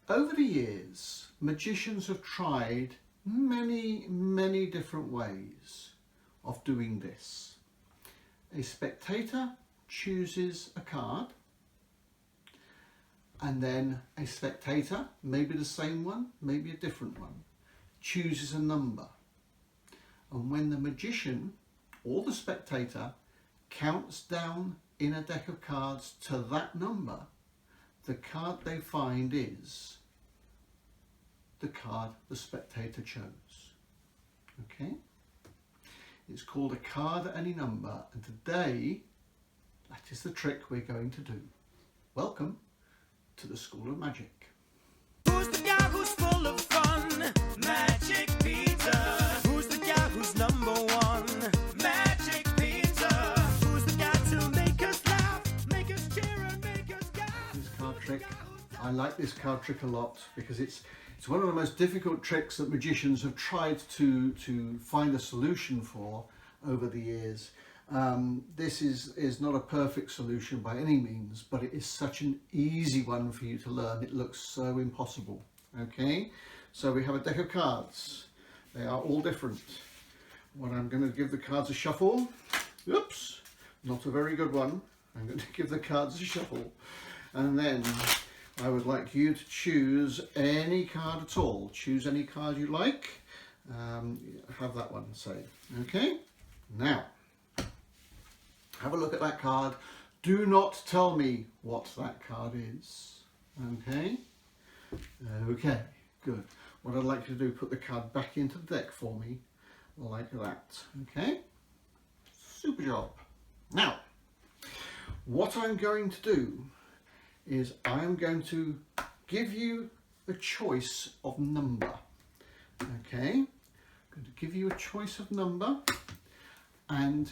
Over the years, magicians have tried many different ways of doing this. A spectator chooses a card, and then a spectator, maybe the same one, maybe a different one, chooses a number. And when the magician or the spectator counts down in a deck of cards to that number, the card they find is the card the spectator chose. Okay? It's called a card at any number, and today that is the trick we're going to do. Welcome to the School of Magic. Who's the guy who's full of fun? Magic Peter. Who's the guy who's number one? Magic Peter. Who's the guy to make us laugh, make us cheer and make us gasp? This card trick, I like this card trick a lot because it's one of the most difficult tricks that magicians have tried to find a solution for over the years. This is not a perfect solution by any means, but it is such an easy one for you to learn. It looks so impossible. Okay, so we have a deck of cards. They are all different. What I'm going to give the cards a shuffle. Oops, not a very good one. I'm going to give the cards a shuffle, and then I would like you to choose any card at all. Choose any card you like. Have that one, say. Okay, now have a look at that card. Do not tell me what that card is. Okay? Okay, good. What I'd like you to do, put the card back into the deck for me, like that. Okay? Super job. Now, what I'm going to do is I'm going to give you a choice of number. Okay? I'm going to give you a choice of number, and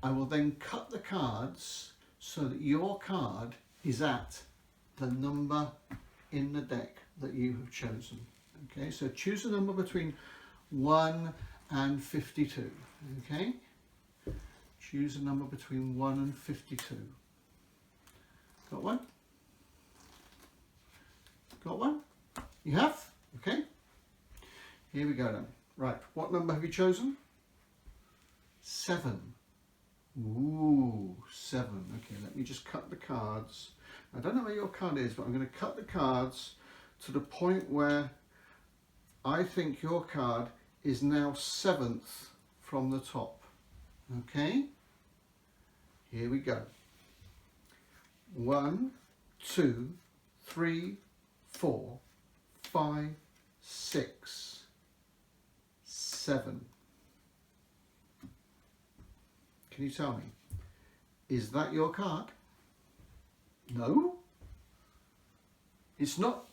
I will then cut the cards so that your card is at the number in the deck that you have chosen. Okay, so choose a number between 1 and 52. Okay, choose a number between 1 and 52. Got one? Got one? You have? Okay. Here we go then. Right, what number have you chosen? 7. Ooh, 7. Okay, let me just cut the cards. I don't know where your card is, but I'm going to cut the cards to the point where I think your card is now 7th from the top. Okay? Here we go. 1, 2, 3, 4, 5, 6, 7. Can you tell me, is that your card? No? It's not?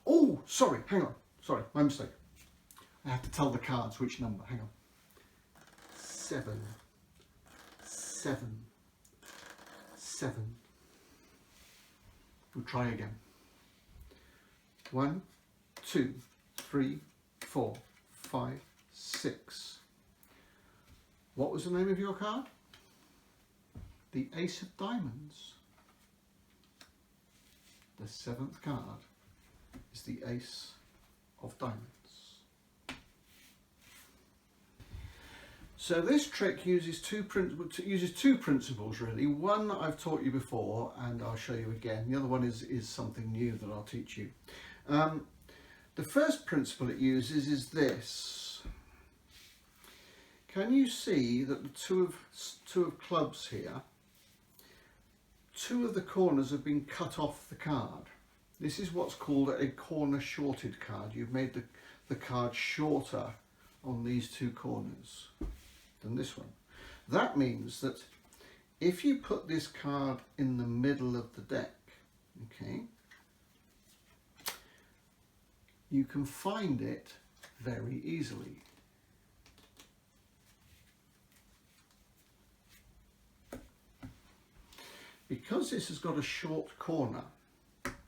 Oh, sorry, hang on. Sorry, my mistake. I have to tell the cards which number. Hang on. 7, 7, 7. We'll try again. 1, 2, 3, 4, 5, 6. What was the name of your card? The Ace of Diamonds. The 7th card is the Ace of Diamonds. So this trick uses two principles really. One I've taught you before and I'll show you again. The other one is something new that I'll teach you. The first principle it uses is this. Can you see that the two of clubs here, 2 of the corners have been cut off the card? This is what's called a corner shorted card. You've made the card shorter on these 2 corners than this one. That means that if you put this card in the middle of the deck, okay, you can find it very easily. Because this has got a short corner,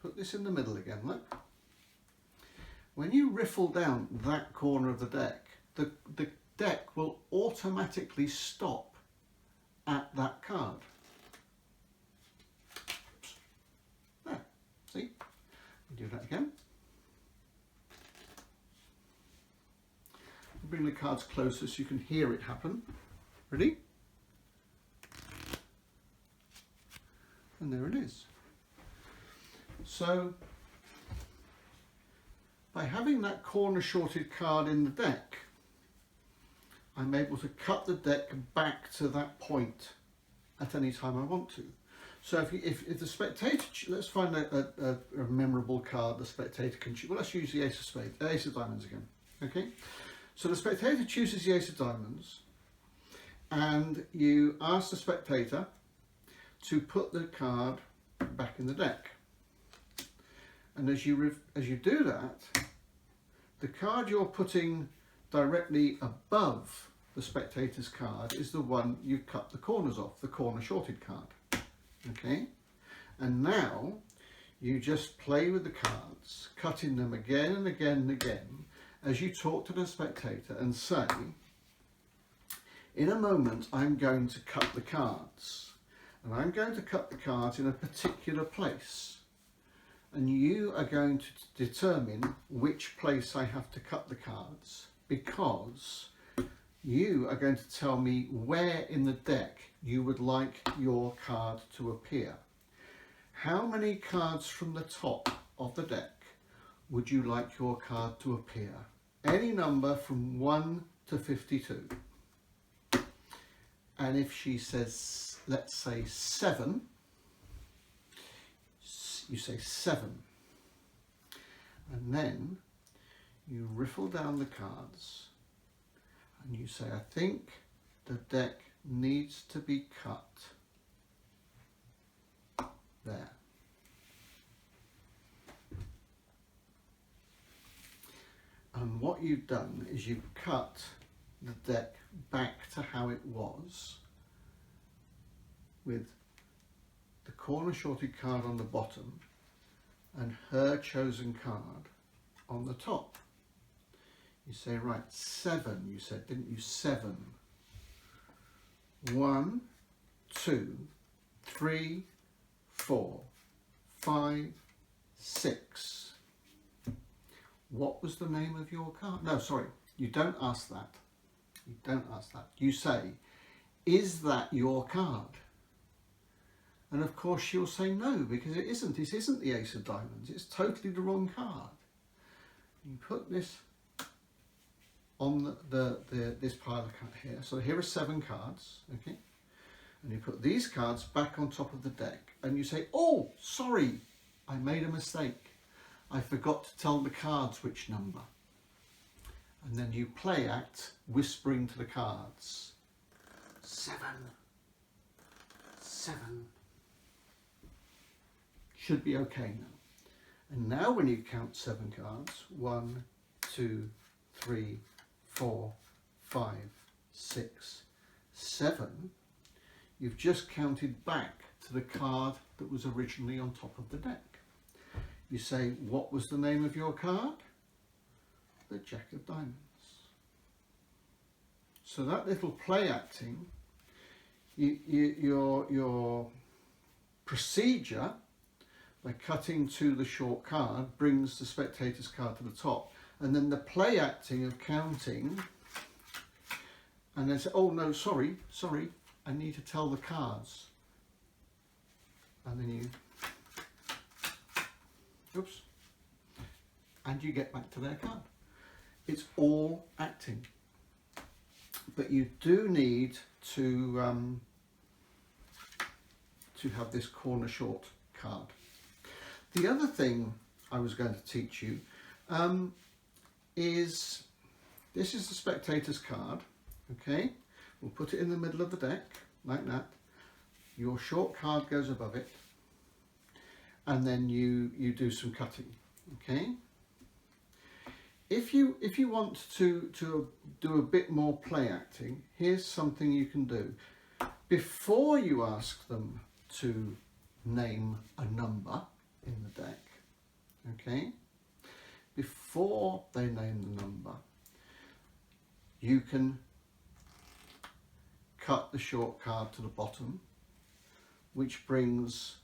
put this in the middle again, look. When you riffle down that corner of the deck, the deck will automatically stop at that card. Oops. There, see? Do that again. Bring the cards closer so you can hear it happen. Ready? And there it is. So, by having that corner shorted card in the deck, I'm able to cut the deck back to that point at any time I want to. So if the spectator, let's find a memorable card the spectator can choose. Well, let's use the Ace of Spades, Ace of Diamonds again. Okay, so the spectator chooses the Ace of Diamonds, and you ask the spectator to put the card back in the deck. And as you do that, the card you're putting directly above the spectator's card is the one you cut the corners off, the corner shorted card. Okay, and now you just play with the cards, cutting them again and again and again as you talk to the spectator and say, in a moment I'm going to cut the cards, and I'm going to cut the cards in a particular place, and you are going to determine which place I have to cut the cards, because you are going to tell me where in the deck you would like your card to appear. How many cards from the top of the deck would you like your card to appear? Any number from 1 to 52. And if she says, let's say 7, you say 7. And then you riffle down the cards and you say, I think the deck needs to be cut there. And what you've done is you've cut the deck back to how it was, with the corner shorted card on the bottom and her chosen card on the top. You say, right, 7, you said, didn't you? 7. 1, 2, 3, 4, 5, 6. What was the name of your card? No, sorry, you don't ask that. You don't ask that. You say, is that your card? And of course she'll say no, because it isn't. It isn't the Ace of Diamonds. It's totally the wrong card. You put this on this pile of cards here. So here are 7 cards, okay? And you put these cards back on top of the deck, and you say, oh, sorry, I made a mistake. I forgot to tell the cards which number. And then you play act, whispering to the cards, 7, 7. Should be okay now. And now when you count 7 cards, 1, 2, 3, 4, 5, 6, 7, you've just counted back to the card that was originally on top of the deck. You say, what was the name of your card? The Jack of Diamonds. So that little play acting, your procedure by cutting to the short card brings the spectator's card to the top. And then the play acting of counting, and then say, oh no, sorry, I need to tell the cards. And then you, oops, and you get back to their card. It's all acting. But you do need to have this corner short card. The other thing I was going to teach you is, this is the spectator's card, okay? We'll put it in the middle of the deck, like that. Your short card goes above it, and then you do some cutting, okay? If you want to do a bit more play acting, here's something you can do. Before you ask them to name a number in the deck, okay? Before they name the number, you can cut the short card to the bottom, which brings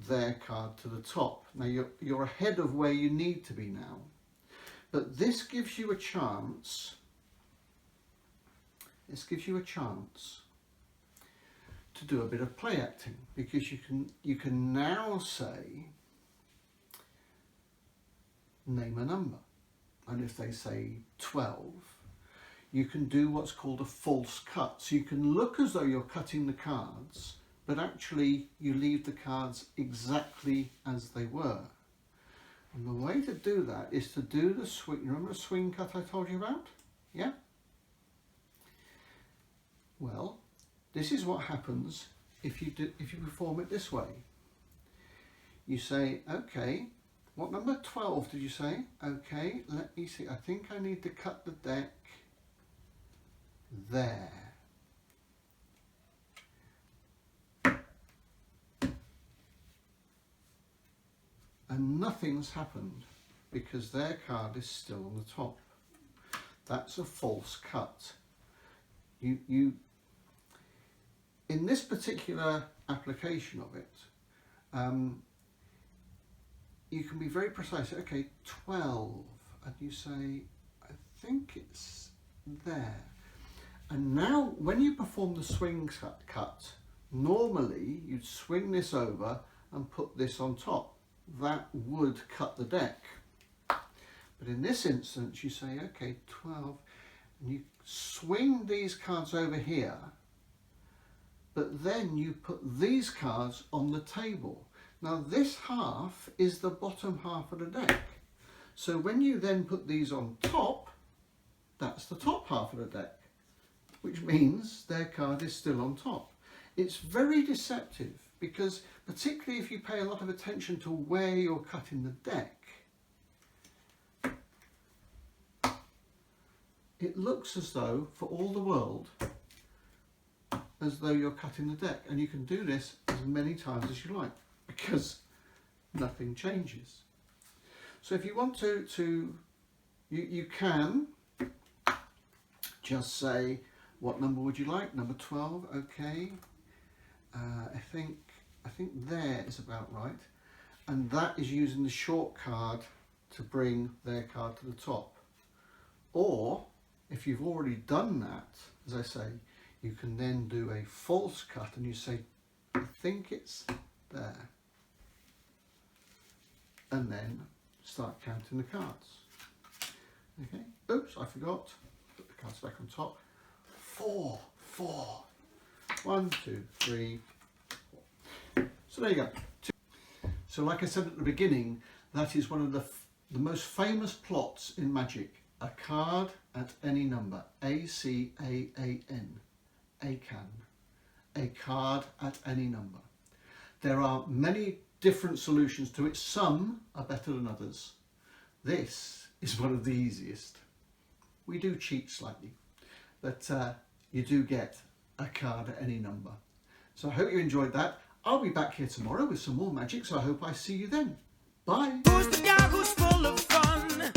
their card to the top. Now you're ahead of where you need to be now, but this gives you a chance. This gives you a chance to do a bit of play acting, because you can now say, name a number, and if they say 12, you can do what's called a false cut. So you can look as though you're cutting the cards, but actually you leave the cards exactly as they were. And the way to do that is to do the swing. Remember the swing cut I told you about? Yeah? Well, this is what happens if you perform it this way. You say, okay, what number 12 did you say? Okay, let me see. I think I need to cut the deck there. And nothing's happened because their card is still on the top. That's a false cut. In this particular application of it, you can be very precise. Okay, 12, and you say, I think it's there. And now when you perform the swing cut, normally you'd swing this over and put this on top. That would cut the deck. But in this instance, you say, okay, 12, and you swing these cards over here, but then you put these cards on the table. Now this half is the bottom half of the deck. So when you then put these on top, that's the top half of the deck, which means their card is still on top. It's very deceptive, because particularly if you pay a lot of attention to where you're cutting the deck, it looks as though, for all the world, as though you're cutting the deck. And you can do this as many times as you like, because nothing changes. So if you want to you can just say, what number would you like? Number 12, okay. I think there is about right. And that is using the short card to bring their card to the top. Or, if you've already done that, as I say, you can then do a false cut and you say, I think it's there. And then start counting the cards. Okay, oops, I forgot. Put the cards back on top. 4. 1, 2, 3, 4. So there you go. So like I said at the beginning, that is one of the most famous plots in magic. A card at any number. A-C-A-A-N. Acaan. A card at any number. There are many different solutions to it. Some are better than others. This is one of the easiest. We do cheat slightly, but you do get a card at any number. So I hope you enjoyed that. I'll be back here tomorrow with some more magic, so I hope I see you then. Bye. Who's the guy who's full of fun?